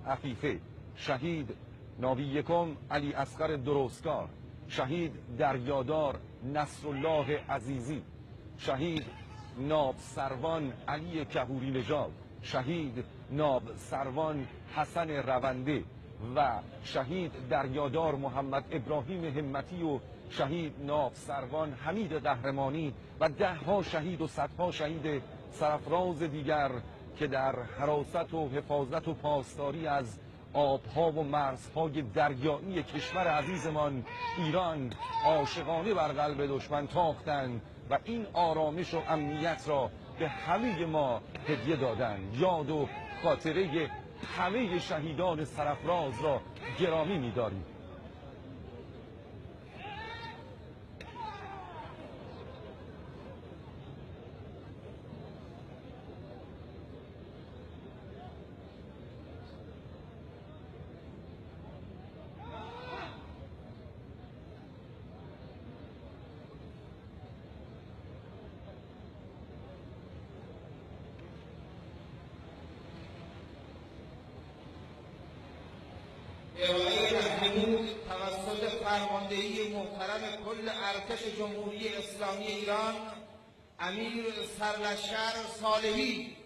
عفیفه، شهید ناوی یکم علی اصغر درستکار، شهید دریادار نصرالله عزیزی، شهید ناب سروان علی کهوری نژاد، شهید ناب سروان حسن رونده و شهید دریادار محمد ابراهیم همتی و شهید ناب سروان حمید قهرمانی و 10 شهید و 100 شهید سرفراز دیگر که در حراست و حفاظت و پاسداری از آبها و مرزهای دریایی کشور عزیزمان ایران عاشقانه بر قلب دشمن تاختند و این آرامش و امنیت را به همه ما هدیه دادند. یاد و خاطره همه شهیدان سرفراز را گرامی می‌داریم. ارائه رهنمود توسط فرماندهی محترم کل ارتش جمهوری اسلامی ایران امیر سرلشکر صالحی